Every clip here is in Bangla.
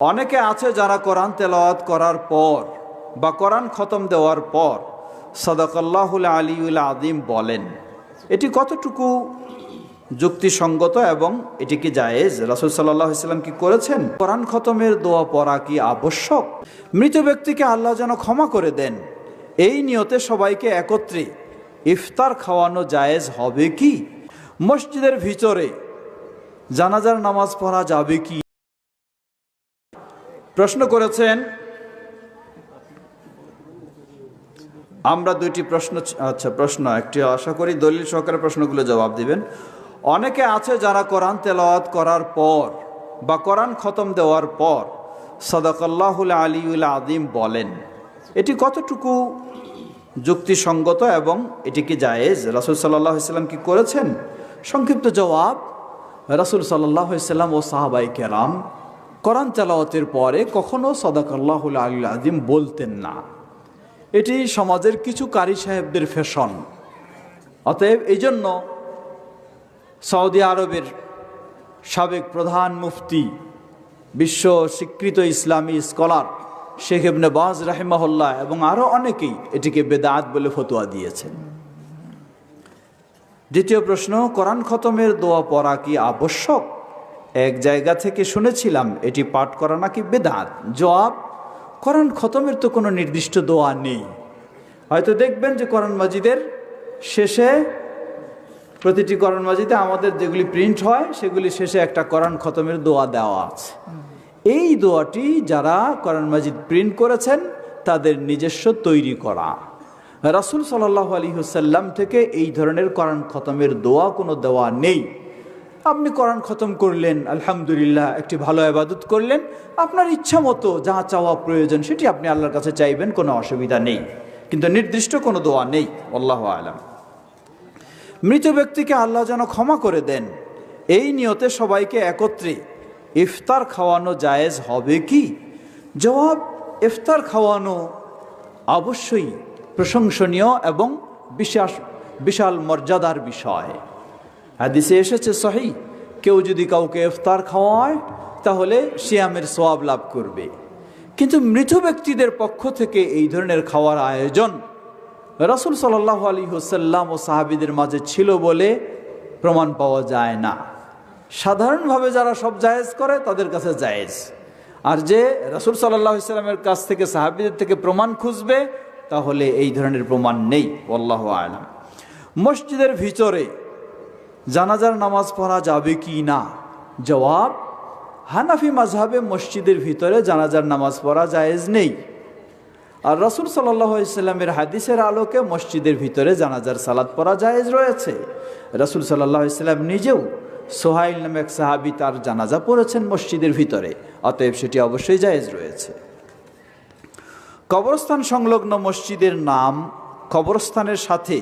অনেকে আছে যারা কোরআন তেলাওয়াত করার পর বা কোরআন খতম দেওয়ার পর সাদাকাল্লাহুল আলিউল আযীম বলেন, এটি কতটুকু যুক্তিসঙ্গত এবং এটি কি জায়েজ? রাসূল সাল্লাল্লাহু আলাইহি ওয়াসাল্লাম কি করেছেন? কোরআন খতমের দোয়া পড়া কি আবশ্যক? মৃত ব্যক্তিকে আল্লাহ যেন ক্ষমা করে দেন, এই নিয়তে সবাইকে একত্রে ইফতার খাওয়ানো জায়েজ হবে কি? মসজিদের ভিতরে জানাজার নামাজ পড়া যাবে কি? প্রশ্ন করেছেন। আমরা দুইটি প্রশ্ন একটি আশা করি দলিল সহকারে প্রশ্নগুলো জবাব দিবেন। অনেকে আছে যারা কোরআন তেলাওয়াত করার পর বা কোরআন খতম দেওয়ার পর সাদাকাল্লাহুল আলিউল আযীম বলেন, এটি কতটুকু যুক্তিসঙ্গত এবং এটি কি জায়েজ? রাসূল সাল্লাল্লাহু আলাইহি ওয়াসাল্লাম কি করেছেন? সংক্ষিপ্ত জবাব, রাসূল সাল্লাল্লাহু আলাইহি ওয়াসাল্লাম ও সাহাবায়ে কেরাম কোরআন তেলাওয়াতের পরে কখনো সাদাকাল্লাহুল আলিউল আযীম বলতেন না। এটি সমাজের কিছু কারি সাহেবদের ফ্যাশন। অতএব এই জন্য সৌদি আরবের সাবেক প্রধান মুফতি, বিশ্ব স্বীকৃত ইসলামী স্কলার শেখ ইবনে বাজ রাহিমাহুল্লাহ এবং আরও অনেকেই এটিকে বেদাত বলে ফতোয়া দিয়েছেন। দ্বিতীয় প্রশ্ন, কোরআন খতমের দোয়া পড়া কি আবশ্যক? এক জায়গা থেকে শুনেছিলাম এটি পাঠ করা নাকি বেদাত। জবাব, কোরআন খতমের তো কোনো নির্দিষ্ট দোয়া নেই। হয়তো দেখবেন যে কোরআন মাজিদের শেষে, প্রতিটি কোরআন মাজিদে আমাদের যেগুলি প্রিন্ট হয় সেগুলি শেষে একটা কোরআন খতমের দোয়া দেওয়া আছে। এই দোয়াটি যারা কোরআন মাজিদ প্রিন্ট করেছেন তাদের নিজস্ব তৈরি করা। রাসূল সাল্লাল্লাহু আলাইহি ওয়াসাল্লাম থেকে এই ধরনের কোরআন খতমের দোয়া কোনো দেওয়া নেই। আপনি কোরআন খতম করলেন, আলহামদুলিল্লাহ, একটি ভালো ইবাদত করলেন, আপনার ইচ্ছা মতো যা চাওয়া প্রয়োজন সেটি আপনি আল্লাহর কাছে চাইবেন, কোনো অসুবিধা নেই, কিন্তু নির্দিষ্ট কোনো দোয়া নেই। আল্লাহু আ'লাম। মৃত ব্যক্তিকে আল্লাহ যেন ক্ষমা করে দেন, এই নিয়তে সবাইকে একত্রে ইফতার খাওয়ানো জায়েজ হবে কি? জবাব, ইফতার খাওয়ানো অবশ্যই প্রশংসনীয় এবং বিশাল মর্যাদার বিষয়। হাদিসে এসেছে সহিহ, কেউ যদি কাউকে ইফতার খাওয়ায় তাহলে সিয়ামের সওয়াব লাভ করবে। কিন্তু মৃত ব্যক্তিদের পক্ষ থেকে এই ধরনের খাওয়ার আয়োজন রাসূল সাল্লাল্লাহু আলাইহি ওয়াসাল্লাম ও সাহাবীদের মাঝে ছিল বলে প্রমাণ পাওয়া যায় না। সাধারণভাবে যারা সব জায়েজ করে তাদের কাছে জায়েজ, আর যে রাসূল সাল্লাল্লাহু আলাইহি ওয়াসাল্লামের কাছ থেকে সাহাবীদের থেকে প্রমাণ খুঁজবে তাহলে এই ধরনের প্রমাণ নেই। আল্লাহু আ'লাম। মসজিদের ভিতরে জানাজার নামাজ পড়া যাবে কি না? জবাব, হানাফি মাযহাবে মসজিদের ভিতরে জানাজার নামাজ পড়া জায়েজ নেই। আর রাসূল সাল্লাল্লাহু আলাইহি ওয়াসাল্লামের হাদিসের আলোকে মসজিদের ভিতরে জানাজার সালাত পড়া জায়েজ রয়েছে। রাসূল সাল্লাল্লাহু আলাইহি ওয়াসাল্লাম নিজেও সোহাইল নামে এক সাহাবী তার জানাজা পড়েছেন মসজিদের ভিতরে, অতএব সেটি অবশ্যই জায়েজ রয়েছে। কবরস্থান সংলগ্ন মসজিদের নাম কবরস্থানের সাথে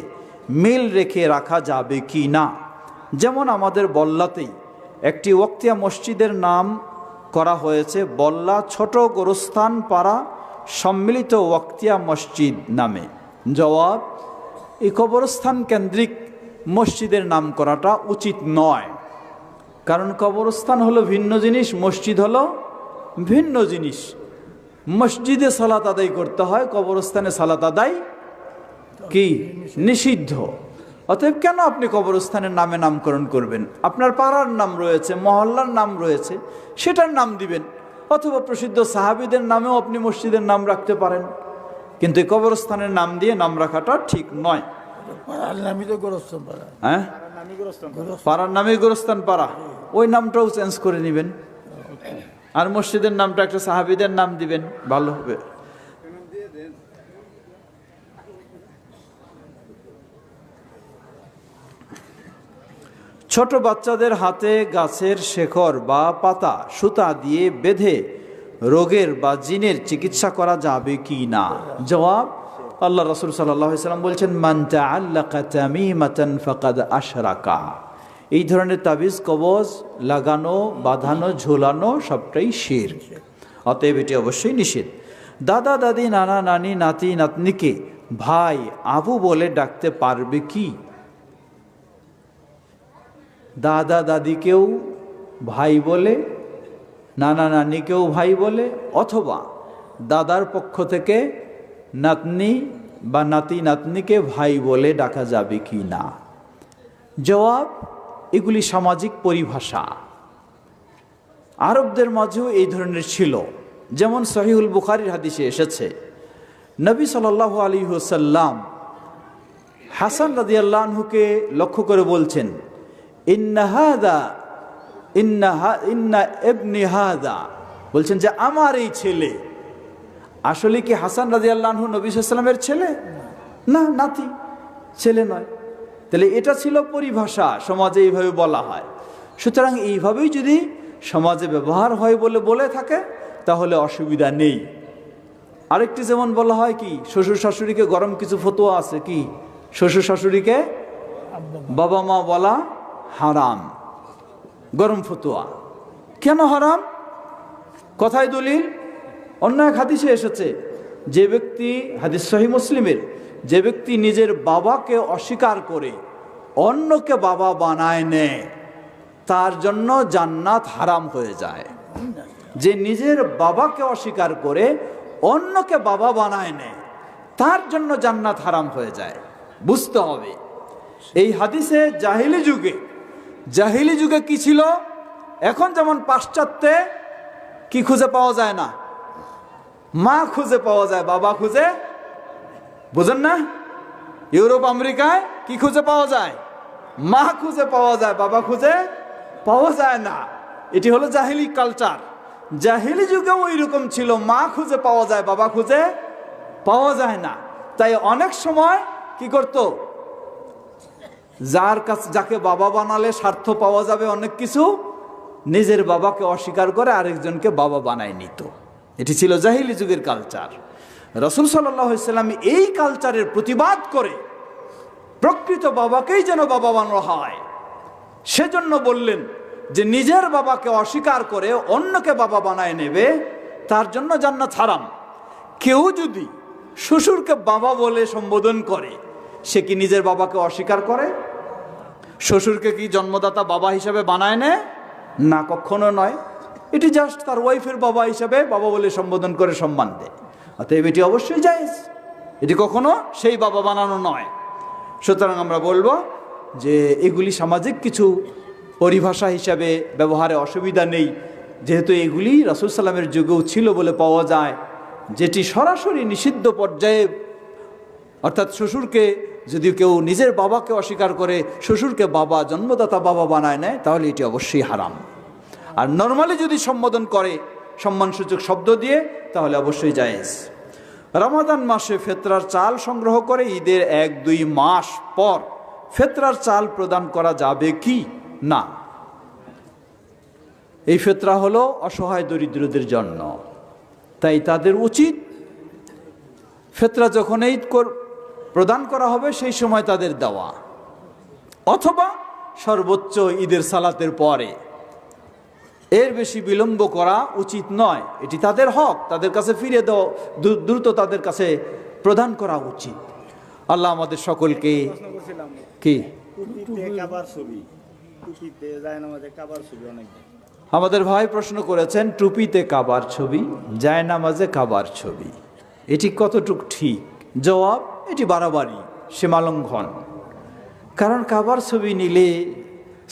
মিল রেখে রাখা যাবে কি না? যেমন আমাদের বল্লাতেই একটি ওয়াক্তিয়া মসজিদের নাম করা হয়েছে বল্লা ছোট গোরস্থান পাড়া সম্মিলিত ওয়াক্তিয়া মসজিদ নামে। জবাব, এই কবরস্থান কেন্দ্রিক মসজিদের নাম করাটা উচিত নয়, কারণ কবরস্থান হলো ভিন্ন জিনিস, মসজিদ হলো ভিন্ন জিনিস। মসজিদে সালাত আদায় করতে হয়, কবরস্থানে সালাত আদায় কি নিষিদ্ধ। অতএব কেন আপনি কবরস্থানের নামে নামকরণ করবেন? আপনার পাড়ার নাম রয়েছে, মহল্লার নাম রয়েছে, সেটার নাম দিবেন, অথবা প্রসিদ্ধ সাহাবীদের নামেও আপনি মসজিদের নাম রাখতে পারেন, কিন্তু কবরস্থানের নাম দিয়ে নাম রাখাটা ঠিক নয়। হ্যাঁ, পাড়ার নামই গোরস্থান পাড়া, ওই নামটাও চেঞ্জ করে নেবেন, আর মসজিদের নামটা একটা সাহাবীদের নাম দিবেন, ভালো হবে। ছোট বাচ্চাদের হাতে গাছের শেকড় বা পাতা সুতা দিয়ে বেঁধে রোগের বা জিনের চিকিৎসা করা যাবে কি না? জবাব, আল্লাহ রাসূল সাল্লাল্লাহু আলাইহি ওয়াসাল্লাম বলছেন, মান তাআল্লাকা তামিমাতান ফাকাদ আশরাকা। এই ধরনের তাবিজ কবজ লাগানো, বাঁধানো, ঝোলানো সবটাই শিরক, অতএব এটি অবশ্যই নিষেধ। দাদা দাদি, নানা নানি, নাতি নাতনিকে ভাই আবু বলে ডাকতে পারবে কি? দাদা দাদিকেও ভাই বলে নানা নানিকেও ভাই বলে, অথবা দাদার পক্ষ থেকে নাতনি বা নাতি নাতনিকে ভাই বলে ডাকা যাবে কি না? জবাব, এগুলি সামাজিক পরিভাষা। আরবদের মাঝেও এই ধরনের ছিল। যেমন সহিহুল বুখারীর হাদিসে এসেছে, নবী সাল্লাল্লাহু আলাইহি ওয়াসাল্লাম হাসান রাদিয়াল্লাহু আনহুকে লক্ষ্য করে বলছেন, ইন্না ইবনি হাদা, বলছেন যে আমার এই ছেলে। আসলে কি হাসান রাদিয়াল্লাহু আনহু নবী সাল্লাল্লাহু আলাইহি ওয়াসাল্লামের ছেলে? না, নাতি, ছেলে নয়। তাহলে এটা ছিল পরিভাষা, সমাজে এইভাবে বলা হয়। সুতরাং এইভাবেই যদি সমাজে ব্যবহার হয় বলে থাকে তাহলে অসুবিধা নেই। আরেকটি যেমন বলা হয় কি, শ্বশুর শাশুড়িকে গরম কিছু ফতোয়া আছে কি, শ্বশুর শাশুড়িকে বাবা মা বলা হারাম, গরম ফতোয়া। কেন হারাম? কথায় দলিল? অন্য এক হাদিসে এসেছে, যে ব্যক্তি, হাদিস সহিহ মুসলিমের, যে ব্যক্তি নিজের বাবাকে অস্বীকার করে অন্যকে বাবা বানায় নেয় তার জন্য জান্নাত হারাম হয়ে যায়। যে নিজের বাবাকে অস্বীকার করে অন্যকে বাবা বানায় নেয় তার জন্য জান্নাত হারাম হয়ে যায়। বুঝতে হবে এই হাদিসে জাহিলি যুগে কি ছিল? এখন যেমন পাশ্চাত্যে কি খুঁজে পাওয়া যায় না, মা খুঁজে পাওয়া যায়, বাবা খুঁজে, বুঝেন না? ইউরোপ আমেরিকায় কি খুঁজে পাওয়া যায়? মা খুঁজে পাওয়া যায়, বাবা খুঁজে পাওয়া যায় না। এটি হলো জাহিলি কালচার। জাহিলি যুগেও ওইরকম ছিল, মা খুঁজে পাওয়া যায়, বাবা খুঁজে পাওয়া যায় না। তাই অনেক সময় কি করত, যাকে বাবা বানালে স্বার্থ পাওয়া যাবে অনেক কিছু, নিজের বাবাকে অস্বীকার করে আরেকজনকে বাবা বানায় নিত। এটি ছিল জাহিলি যুগের কালচার। রাসূল সাল্লাল্লাহু আলাইহি ওয়াসাল্লাম এই কালচারের প্রতিবাদ করে প্রকৃত বাবাকেই যেন বাবা বানানো হয়, সেজন্য বললেন যে নিজের বাবাকে অস্বীকার করে অন্যকে বাবা বানায় নেবে তার জন্য জান্নাত হারাম। কেউ যদি শ্বশুরকে বাবা বলে সম্বোধন করে, সে কি নিজের বাবাকে অস্বীকার করে? শ্বশুরকে কি জন্মদাতা বাবা হিসাবে বানায় নেয়? না, কখনো নয়। এটি জাস্ট তার ওয়াইফের বাবা হিসাবে বাবা বলে সম্বোধন করে সম্মান দেয়। অতএব এটি অবশ্যই জায়েজ, এটি কখনো সেই বাবা বানানো নয়। সুতরাং আমরা বলবো যে এগুলি সামাজিক কিছু পরিভাষা হিসাবে ব্যবহারে অসুবিধা নেই, যেহেতু এগুলি রাসূল সাল্লামের যুগেও ছিল বলে পাওয়া যায়। যেটি সরাসরি নিষিদ্ধ পর্যায়ে, অর্থাৎ শ্বশুরকে যদি কেউ নিজের বাবাকে অস্বীকার করে শ্বশুরকে বাবা, জন্মদাতা বাবা বানায় নেয়, তাহলে এটি অবশ্যই হারাম। আর নর্মালি যদি সম্বোধন করে সম্মানসূচক শব্দ দিয়ে, তাহলে অবশ্যই জায়েজ। রমাদান মাসে ফেতরার চাল সংগ্রহ করে ঈদের 1-2 মাস পর ফেতরার চাল প্রদান করা যাবে কি না? এই ফেতরা হলো অসহায় দরিদ্রদের জন্য, তাই তাদের উচিত ফেতরা যখন ঈদ প্রদান করা হবে সেই সময় তাদের দেওয়া, অথবা সর্বোচ্চ ঈদের সালাতের পরে। এর বেশি বিলম্ব করা উচিত নয়। এটি তাদের হক, তাদের কাছে ফিরে দেওয়া, দ্রুত তাদের কাছে প্রদান করা উচিত। আল্লাহ আমাদের সকলকে কি আমাদের ভাই প্রশ্ন করেছেন, টুপিতে কাবার ছবি, জায়নামাজে কাবার ছবি, এটি কতটুকু ঠিক? জবাব, এটি বাড়াবাড়ি, সীমালঙ্ঘন। কারণ কাবার ছবি নিলে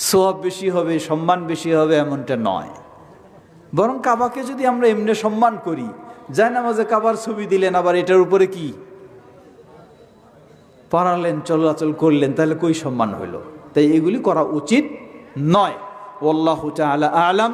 সওয়াব বেশি হবে, সম্মান বেশি হবে এমনটা নয়। বরং কাবাকে যদি আমরা এমনি সম্মান করি, জায়নামাজে কাবার ছবি দিলেন, আবার এটার উপরে কি পারালেন, চলাচল করলেন, তাহলে কই সম্মান হইল? তাই এগুলি করা উচিত নয়। আল্লাহু তাআলা আ'লাম।